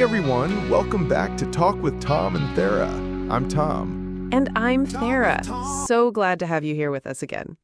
everyone, welcome back to Talk with Tom and Thera. I'm Tom. And I'm Thera. So glad to have you here with us again.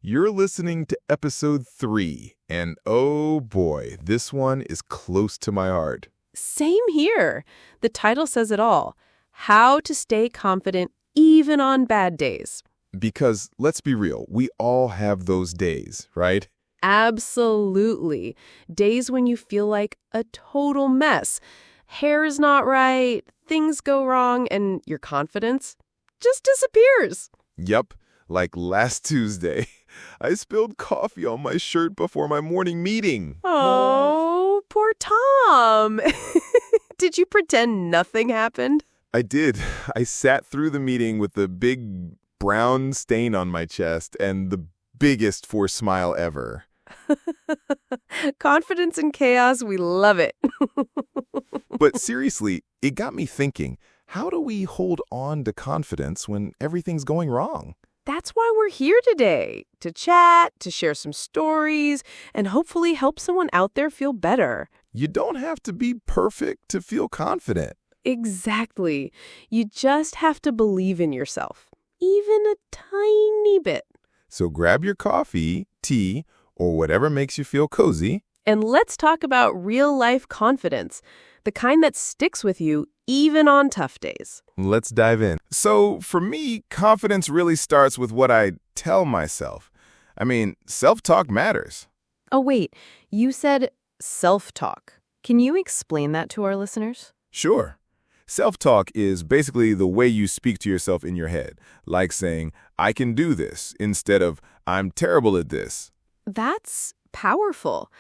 You're listening to episode 3, and oh boy, this one is close to my heart. Same here. The title says it all. How to stay confident even on bad days. Because let's be real, we all have those days, right? Absolutely. Days when you feel like a total mess. Hair's not right, things go wrong, and your confidence just disappears. Yep, like last Tuesday. I spilled coffee on my shirt before my morning meeting. Oh, poor Tom. Did you pretend nothing happened? I did. I sat through the meeting with the big brown stain on my chest and the biggest forced smile ever. Confidence in chaos, we love it. But seriously, it got me thinking, how do we hold on to confidence when everything's going wrong? That's why we're here today, to chat, to share some stories, and hopefully help someone out there feel better. You don't have to be perfect to feel confident. Exactly. You just have to believe in yourself, even a tiny bit. So grab your coffee, tea, or whatever makes you feel cozy. And let's talk about real-life confidence, the kind that sticks with you even on tough days. Let's dive in. So for me, confidence really starts with what I tell myself. I mean, self-talk matters. Oh, wait, you said self-talk. Can you explain that to our listeners? Sure. Self-talk is basically the way you speak to yourself in your head, like saying, I can do this, instead of, I'm terrible at this. That's powerful.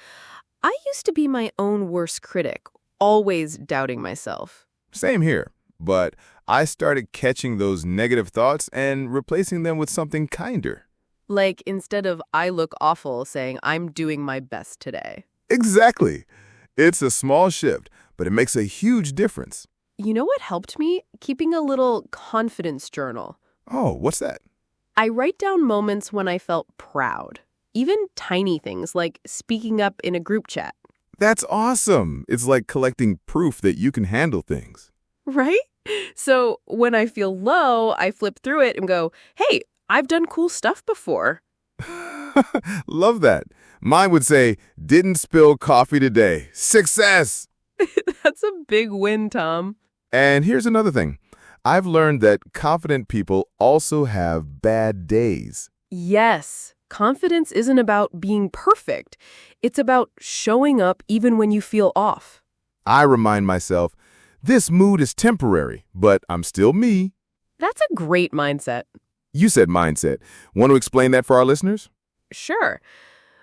I used to be my own worst critic, always doubting myself. Same here, but I started catching those negative thoughts and replacing them with something kinder. Like instead of I look awful, saying I'm doing my best today. Exactly. It's a small shift, but it makes a huge difference. You know what helped me? Keeping a little confidence journal. Oh, what's that? I write down moments when I felt proud. Even tiny things like speaking up in a group chat. That's awesome. It's like collecting proof that you can handle things. Right? So when I feel low, I flip through it and go, hey, I've done cool stuff before. Love that. Mine would say, didn't spill coffee today. Success! That's a big win, Tom. And here's another thing. I've learned that confident people also have bad days. Yes. Confidence isn't about being perfect. It's about showing up even when you feel off. I remind myself, this mood is temporary, but I'm still me. That's a great mindset. You said mindset. Want to explain that for our listeners? Sure.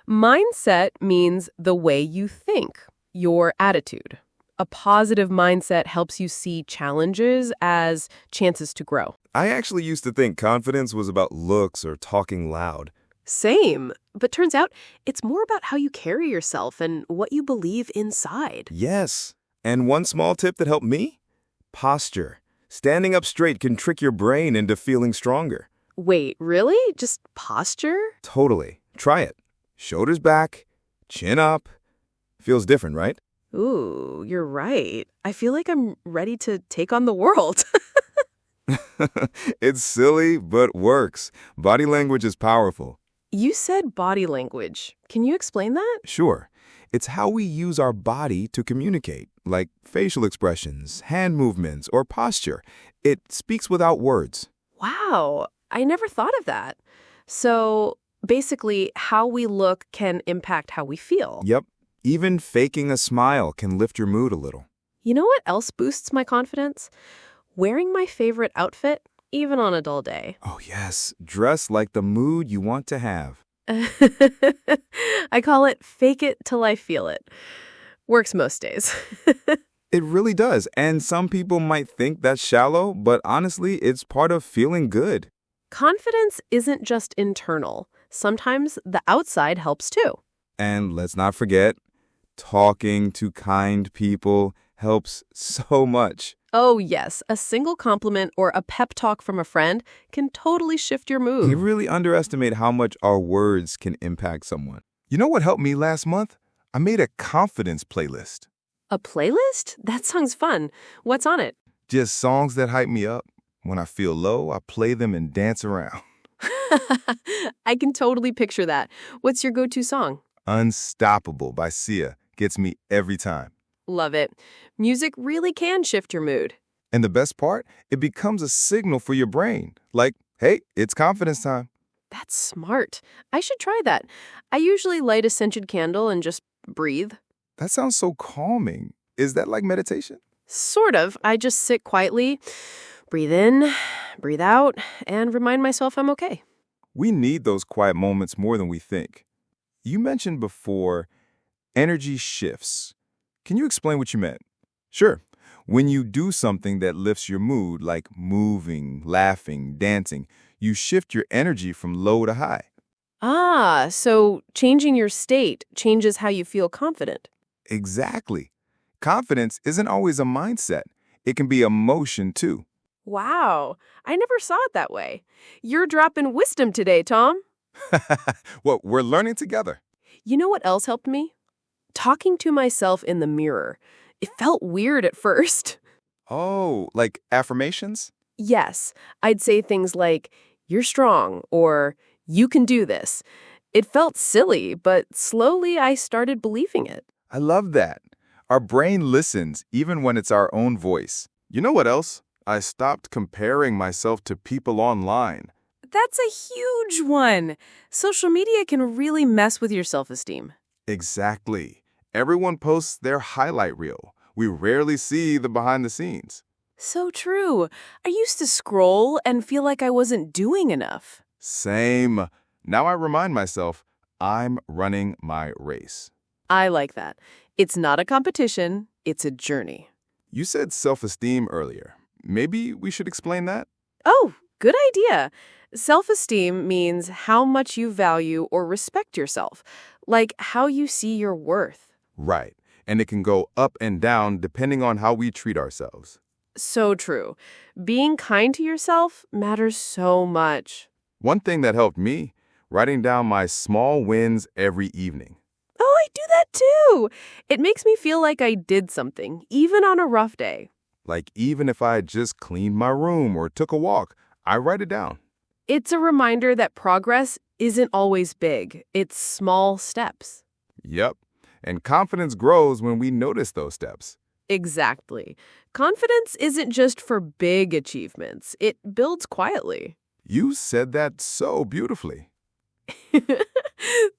Mindset means the way you think, your attitude. A positive mindset helps you see challenges as chances to grow. I actually used to think confidence was about looks or talking loud. Same. But turns out it's more about how you carry yourself and what you believe inside. Yes. And one small tip that helped me? Posture. Standing up straight can trick your brain into feeling stronger. Wait, really? Just posture? Totally. Try it. Shoulders back, chin up. Feels different, right? Ooh, you're right. I feel like I'm ready to take on the world. It's silly, but works. Body language is powerful. You said body language. Can you explain that? Sure. It's how we use our body to communicate, like facial expressions, hand movements, or posture. It speaks without words. Wow, I never thought of that. So basically, how we look can impact how we feel. Yep. Even faking a smile can lift your mood a little. You know what else boosts my confidence? Wearing my favorite outfit, even on a dull day. Oh, yes. Dress like the mood you want to have. I call it fake it till I feel it. Works most days. It really does. And some people might think that's shallow, but honestly, it's part of feeling good. Confidence isn't just internal. Sometimes the outside helps too. And let's not forget, talking to kind people helps so much. Oh, yes. A single compliment or a pep talk from a friend can totally shift your mood. We really underestimate how much our words can impact someone. You know what helped me last month? I made a confidence playlist. A playlist? That sounds fun. What's on it? Just songs that hype me up. When I feel low, I play them and dance around. I can totally picture that. What's your go-to song? Unstoppable by Sia gets me every time. Love it. Music really can shift your mood. And the best part, it becomes a signal for your brain. Like, hey, it's confidence time. That's smart. I should try that. I usually light a scented candle and just breathe. That sounds so calming. Is that like meditation? Sort of. I just sit quietly, breathe in, breathe out, and remind myself I'm okay. We need those quiet moments more than we think. You mentioned before energy shifts. Can you explain what you meant? Sure. When you do something that lifts your mood, like moving, laughing, dancing, you shift your energy from low to high. Ah, so changing your state changes how you feel confident. Exactly. Confidence isn't always a mindset. It can be emotion, too. Wow, I never saw it that way. You're dropping wisdom today, Tom. Well, we're learning together. You know what else helped me? Talking to myself in the mirror. It felt weird at first. Oh, like affirmations? Yes, I'd say things like, "You're strong," or "You can do this." It felt silly, but slowly I started believing it. I love that. Our brain listens even when it's our own voice. You know what else? I stopped comparing myself to people online. That's a huge one. Social media can really mess with your self-esteem. Exactly. Everyone posts their highlight reel. We rarely see the behind the scenes. So true. I used to scroll and feel like I wasn't doing enough. Same. Now I remind myself, I'm running my race. I like that. It's not a competition, it's a journey. You said self-esteem earlier. Maybe we should explain that? Oh, good idea. Self-esteem means how much you value or respect yourself, like how you see your worth. Right. And it can go up and down depending on how we treat ourselves. So true. Being kind to yourself matters so much. One thing that helped me, writing down my small wins every evening. Oh, I do that too. It makes me feel like I did something, even on a rough day. Like even if I just cleaned my room or took a walk, I write it down. It's a reminder that progress isn't always big. It's small steps. Yep. And confidence grows when we notice those steps. Exactly. Confidence isn't just for big achievements. It builds quietly. You said that so beautifully.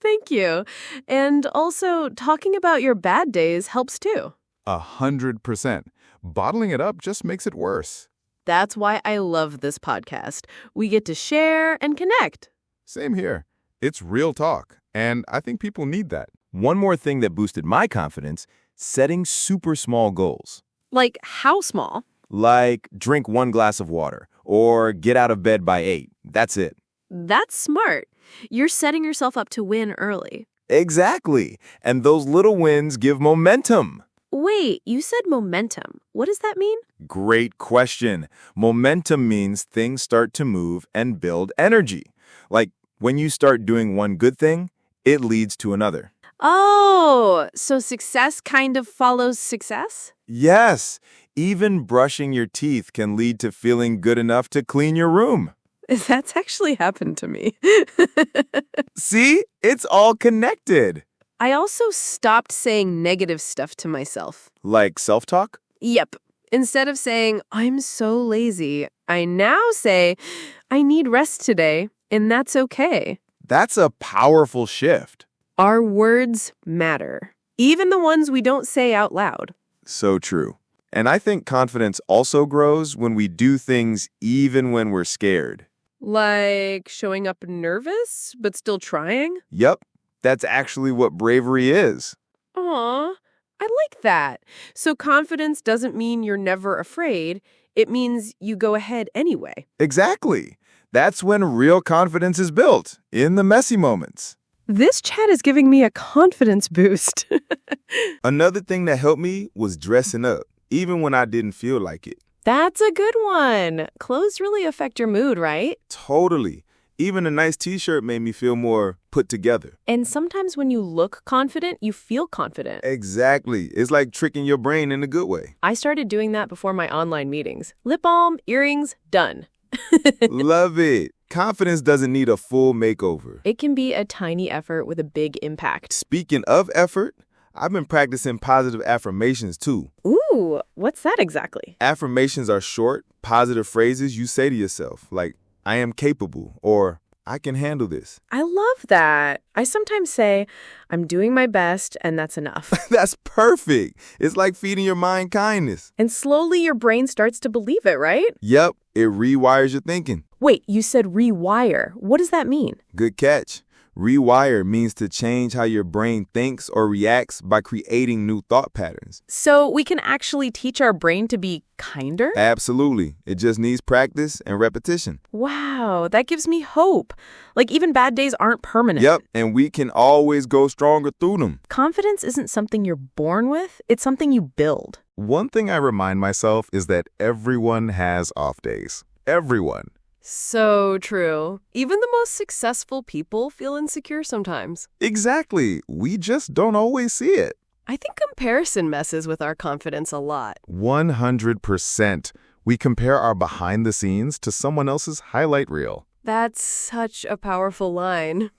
Thank you. And also, talking about your bad days helps too. 100%. Bottling it up just makes it worse. That's why I love this podcast. We get to share and connect. Same here. It's real talk, and I think people need that. One more thing that boosted my confidence, setting super small goals. Like how small? Like drink 1 glass of water or get out of bed by 8. That's it. That's smart. You're setting yourself up to win early. Exactly. And those little wins give momentum. Wait, you said momentum. What does that mean? Great question. Momentum means things start to move and build energy. Like when you start doing one good thing, it leads to another. Oh, so success kind of follows success? Yes, even brushing your teeth can lead to feeling good enough to clean your room. That's actually happened to me. See, it's all connected. I also stopped saying negative stuff to myself. Like self-talk? Yep. Instead of saying, "I'm so lazy," I now say, "I need rest today," and that's okay. That's a powerful shift. Our words matter, even the ones we don't say out loud. So true. And I think confidence also grows when we do things even when we're scared. Like showing up nervous, but still trying? Yep, that's actually what bravery is. Aw, I like that. So confidence doesn't mean you're never afraid. It means you go ahead anyway. Exactly. That's when real confidence is built, in the messy moments. This chat is giving me a confidence boost. Another thing that helped me was dressing up, even when I didn't feel like it. That's a good one. Clothes really affect your mood, right? Totally. Even a nice t-shirt made me feel more put together. And sometimes when you look confident, you feel confident. Exactly. It's like tricking your brain in a good way. I started doing that before my online meetings. Lip balm, earrings, done. Love it. Confidence doesn't need a full makeover. It can be a tiny effort with a big impact. Speaking of effort, I've been practicing positive affirmations too. Ooh, what's that exactly? Affirmations are short, positive phrases you say to yourself, like, I am capable, or I can handle this. I love that. I sometimes say, I'm doing my best, and that's enough. That's perfect. It's like feeding your mind kindness. And slowly your brain starts to believe it, right? Yep, it rewires your thinking. Wait, you said rewire. What does that mean? Good catch. Rewire means to change how your brain thinks or reacts by creating new thought patterns. So we can actually teach our brain to be kinder? Absolutely. It just needs practice and repetition. Wow, that gives me hope. Like even bad days aren't permanent. Yep, and we can always go stronger through them. Confidence isn't something you're born with, it's something you build. One thing I remind myself is that everyone has off days. Everyone. So true. Even the most successful people feel insecure sometimes. Exactly. We just don't always see it. I think comparison messes with our confidence a lot. 100%. We compare our behind the scenes to someone else's highlight reel. That's such a powerful line.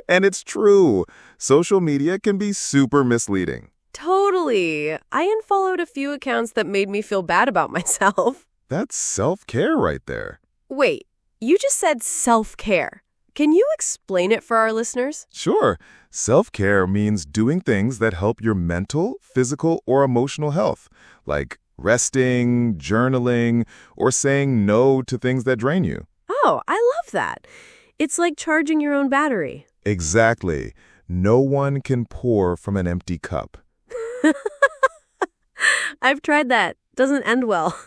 And it's true. Social media can be super misleading. Totally. I unfollowed a few accounts that made me feel bad about myself. That's self-care right there. Wait, you just said self-care. Can you explain it for our listeners? Sure. Self-care means doing things that help your mental, physical, or emotional health, like resting, journaling, or saying no to things that drain you. Oh, I love that. It's like charging your own battery. Exactly. No one can pour from an empty cup. I've tried that. Doesn't end well.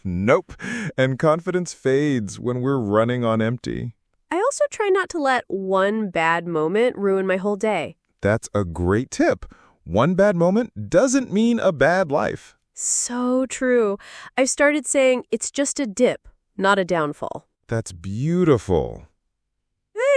Nope. And confidence fades when we're running on empty. I also try not to let one bad moment ruin my whole day. That's a great tip. One bad moment doesn't mean a bad life. So true. I've started saying it's just a dip, not a downfall. That's beautiful.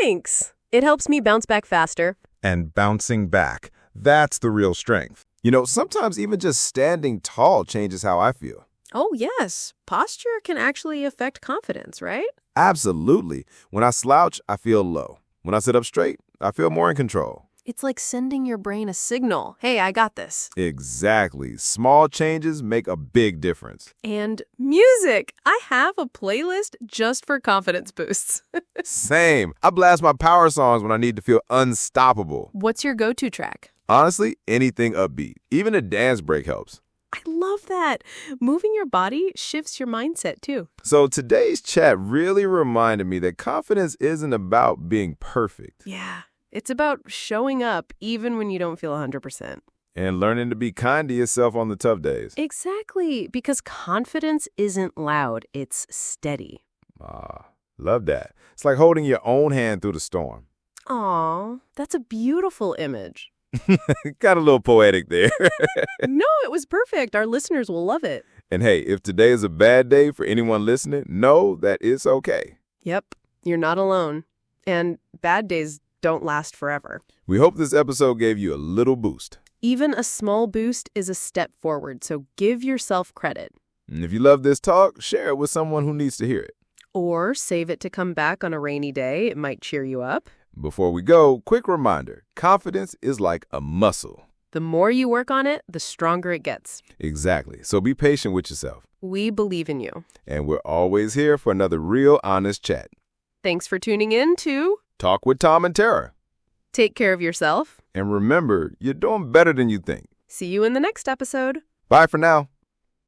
Thanks. It helps me bounce back faster. And bouncing back, that's the real strength. You know, sometimes even just standing tall changes how I feel. Oh, yes. Posture can actually affect confidence, right? Absolutely. When I slouch, I feel low. When I sit up straight, I feel more in control. It's like sending your brain a signal. Hey, I got this. Exactly. Small changes make a big difference. And music. I have a playlist just for confidence boosts. Same. I blast my power songs when I need to feel unstoppable. What's your go-to track? Honestly, anything upbeat. Even a dance break helps. I love that. Moving your body shifts your mindset, too. So today's chat really reminded me that confidence isn't about being perfect. Yeah. It's about showing up even when you don't feel 100%. And learning to be kind to yourself on the tough days. Exactly. Because confidence isn't loud. It's steady. Love that. It's like holding your own hand through the storm. Aw, that's a beautiful image. Got a little poetic there. No, it was perfect. Our listeners will love it. And hey, if today is a bad day for anyone listening, know that it's okay. Yep, you're not alone. And bad days don't last forever. We hope this episode gave you a little boost. Even a small boost is a step forward, so give yourself credit. And if you love this talk, share it with someone who needs to hear it. Or save it to come back on a rainy day. It might cheer you up. Before we go, quick reminder, confidence is like a muscle. The more you work on it, the stronger it gets. Exactly. So be patient with yourself. We believe in you. And we're always here for another real honest chat. Thanks for tuning in to Talk with Tom and Tara. Take care of yourself. And remember, you're doing better than you think. See you in the next episode. Bye for now.